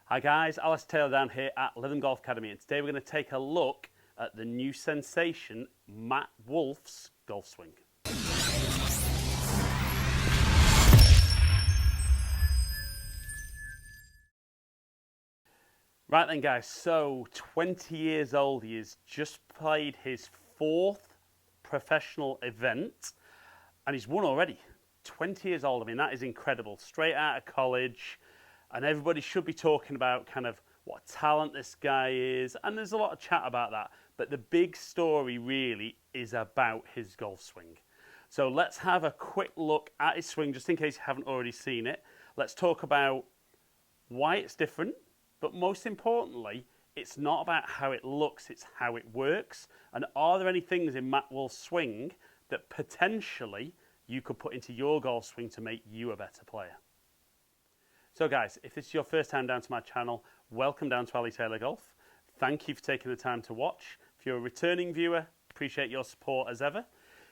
Hi guys, Alice Taylor down here at Living Golf Academy, and today we're going to take a look at the new sensation, Matt Wolff's golf swing. Right then guys, so 20 years old, he has just played his 4th professional event and he's won already. 20 years old, I mean that is incredible, straight out of college, and everybody should be talking about kind of what talent this guy is, and there's a lot of chat about that, but the big story really is about his golf swing. So let's have a quick look at his swing just in case you haven't already seen it. Let's talk about why it's different, but most importantly, it's not about how it looks, it's how it works. And are there any things in Matt Wolff's swing that potentially you could put into your golf swing to make you a better player? So guys, if this is your first time down to my channel, welcome down to Ali Taylor Golf. Thank you for taking the time to watch. If you're a returning viewer, appreciate your support as ever.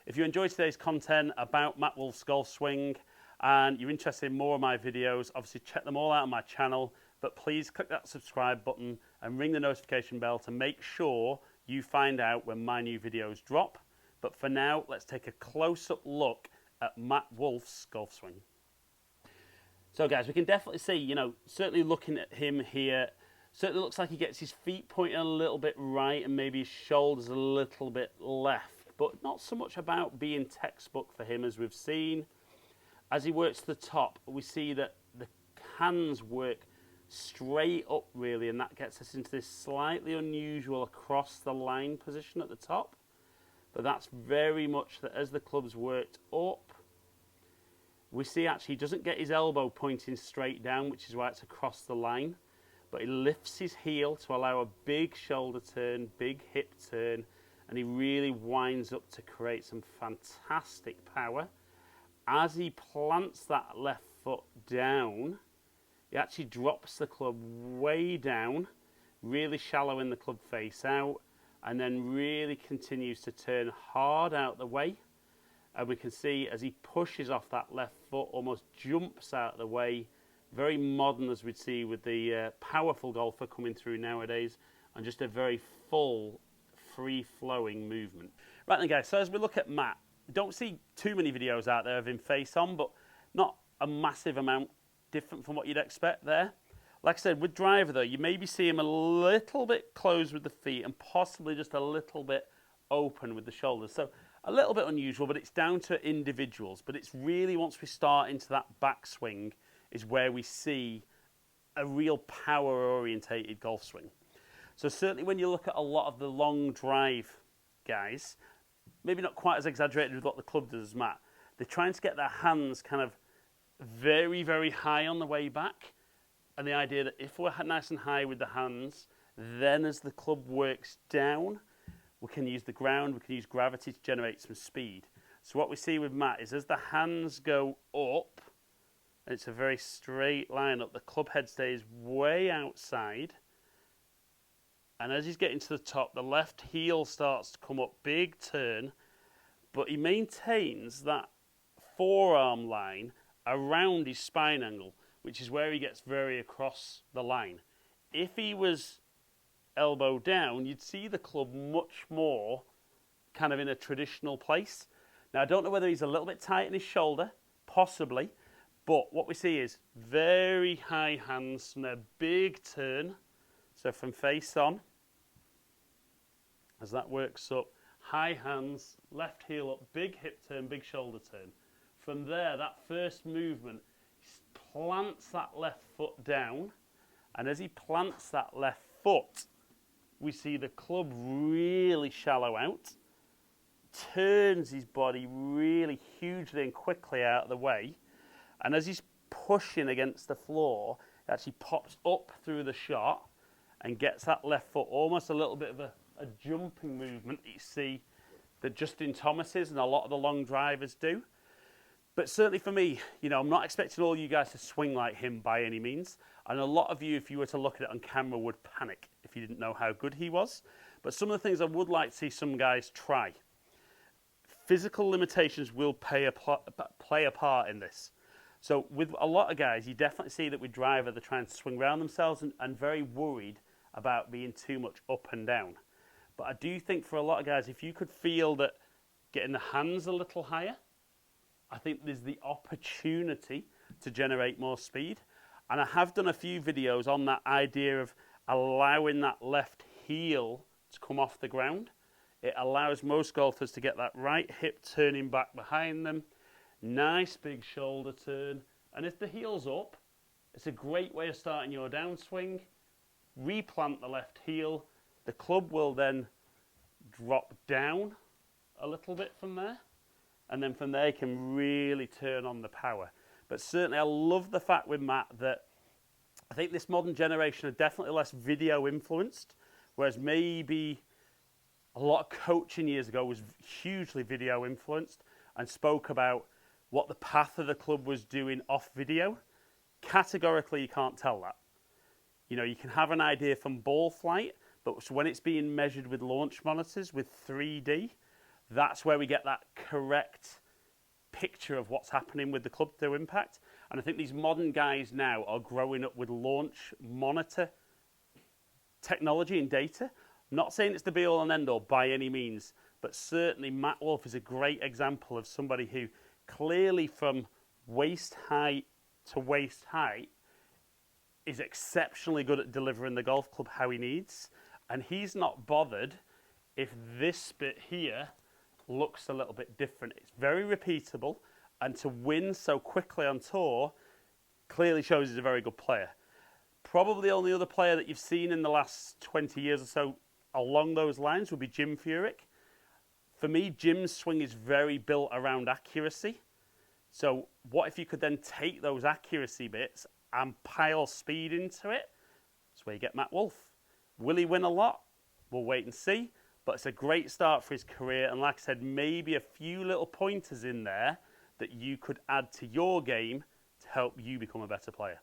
If you enjoyed today's content about Matt Wolff's golf swing and you're interested in more of my videos, obviously check them all out on my channel, but please click that subscribe button and ring the notification bell to make sure you find out when my new videos drop. But for now, let's take a close-up look at Matt Wolff's golf swing. So guys, we can definitely see, certainly looking at him here, certainly looks like he gets his feet pointing a little bit right and maybe his shoulders a little bit left, but not so much about being textbook for him as we've seen. As he works to the top, we see that the hands work straight up really, and that gets us into this slightly unusual across the line position at the top. But that's very much that as the club's worked up, we see actually he doesn't get his elbow pointing straight down, which is why it's across the line, but he lifts his heel to allow a big shoulder turn, big hip turn, and he really winds up to create some fantastic power. As he plants that left foot down, he actually drops the club way down, really shallow in the club face out, and then really continues to turn hard out the way. And we can see as he pushes off that left foot, almost jumps out of the way. Very modern, as we'd see with the powerful golfer coming through nowadays, and just a very full, free-flowing movement. Right then guys, so as we look at Matt, don't see too many videos out there of him face on, but not a massive amount different from what you'd expect there. Like I said, with driver though, you maybe see him a little bit closed with the feet and possibly just a little bit open with the shoulders. So a little bit unusual, but it's down to individuals. But it's really once we start into that backswing is where we see a real power-orientated golf swing. So certainly when you look at a lot of the long drive guys, maybe not quite as exaggerated with what the club does as Matt, they're trying to get their hands kind of very, very high on the way back. And the idea that if we're nice and high with the hands, then as the club works down, we can use the ground, we can use gravity to generate some speed. So what we see with Matt is as the hands go up, and it's a very straight line up, the club head stays way outside. And as he's getting to the top, the left heel starts to come up, big turn, but he maintains that forearm line around his spine angle, which is where he gets very across the line. If he was elbow down, you'd see the club much more kind of in a traditional place. Now, I don't know whether he's a little bit tight in his shoulder, possibly, but what we see is very high hands and a big turn. So from face on, as that works up, high hands, left heel up, big hip turn, big shoulder turn. From there, that first movement, he plants that left foot down, and as he plants that left foot, we see the club really shallow out, turns his body really hugely and quickly out of the way, and as he's pushing against the floor, it actually pops up through the shot and gets that left foot almost a little bit of a jumping movement that you see that Justin Thomas's and a lot of the long drivers do. But certainly for me, I'm not expecting all you guys to swing like him by any means. And a lot of you, if you were to look at it on camera, would panic if you didn't know how good he was. But some of the things I would like to see some guys try. Physical limitations will play a part in this. So with a lot of guys, you definitely see that with driver, they're trying to swing around themselves and very worried about being too much up and down. But I do think for a lot of guys, if you could feel that getting the hands a little higher, I think there's the opportunity to generate more speed. And I have done a few videos on that idea of allowing that left heel to come off the ground. It allows most golfers to get that right hip turning back behind them. Nice big shoulder turn. And if the heel's up, it's a great way of starting your downswing. Replant the left heel. The club will then drop down a little bit from there. And then from there, you can really turn on the power. But certainly, I love the fact with Matt that I think this modern generation are definitely less video influenced, whereas maybe a lot of coaching years ago was hugely video influenced and spoke about what the path of the club was doing off video. Categorically, you can't tell that. You know, you can have an idea from ball flight, but when it's being measured with launch monitors with 3D, that's where we get that correct picture of what's happening with the club through impact. And I think these modern guys now are growing up with launch monitor technology and data. I'm not saying it's the be all and end all by any means, but certainly Matt Wolff is a great example of somebody who clearly from waist height to waist height is exceptionally good at delivering the golf club how he needs. And he's not bothered if this bit here looks a little bit different. It's very repeatable, and to win so quickly on tour clearly shows he's a very good player. Probably the only other player that you've seen in the last 20 years or so along those lines would be Jim Furyk. For me, Jim's swing is very built around accuracy. So what if you could then take those accuracy bits and pile speed into it? That's where you get Matt Wolff. Will he win a lot? We'll wait and see. But it's a great start for his career. And like I said, maybe a few little pointers in there that you could add to your game to help you become a better player.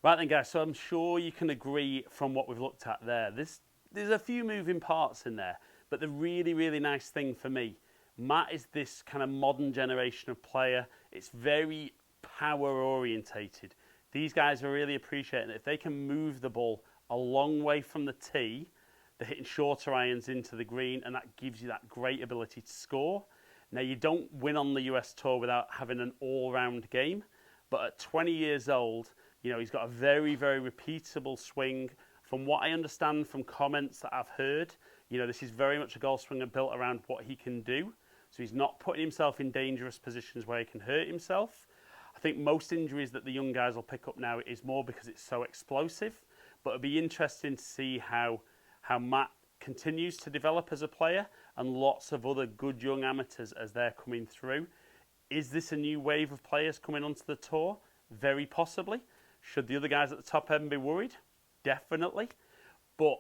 Right then, guys, so I'm sure you can agree from what we've looked at there. There's a few moving parts in there. But the really, really nice thing for me, Matt is this kind of modern generation of player. It's very power orientated. These guys are really appreciating it. If they can move the ball a long way from the tee, they're hitting shorter irons into the green, and that gives you that great ability to score. Now, you don't win on the US Tour without having an all-round game, but at 20 years old, you know, he's got a very, very repeatable swing. From what I understand from comments that I've heard, you know, this is very much a golf swinger built around what he can do. So he's not putting himself in dangerous positions where he can hurt himself. I think most injuries that the young guys will pick up now is more because it's so explosive. But it'll be interesting to see how Matt continues to develop as a player, and lots of other good young amateurs as they're coming through. Is this a new wave of players coming onto the tour? Very possibly. Should the other guys at the top end be worried? Definitely. But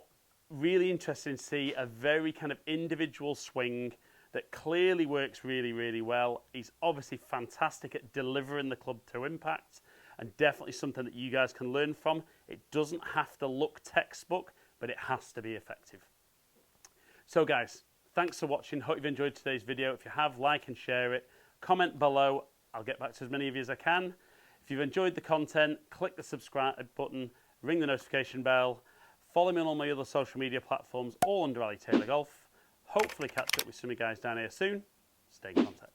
really interesting to see a very kind of individual swing that clearly works really, really well. He's obviously fantastic at delivering the club through impact, and definitely something that you guys can learn from. It doesn't have to look textbook, but it has to be effective. So guys, thanks for watching. Hope you've enjoyed today's video. If you have, like and share it. Comment below. I'll get back to as many of you as I can. If you've enjoyed the content, click the subscribe button, ring the notification bell, follow me on all my other social media platforms, all under Ali Taylor Golf. Hopefully catch up with some of you guys down here soon. Stay in contact.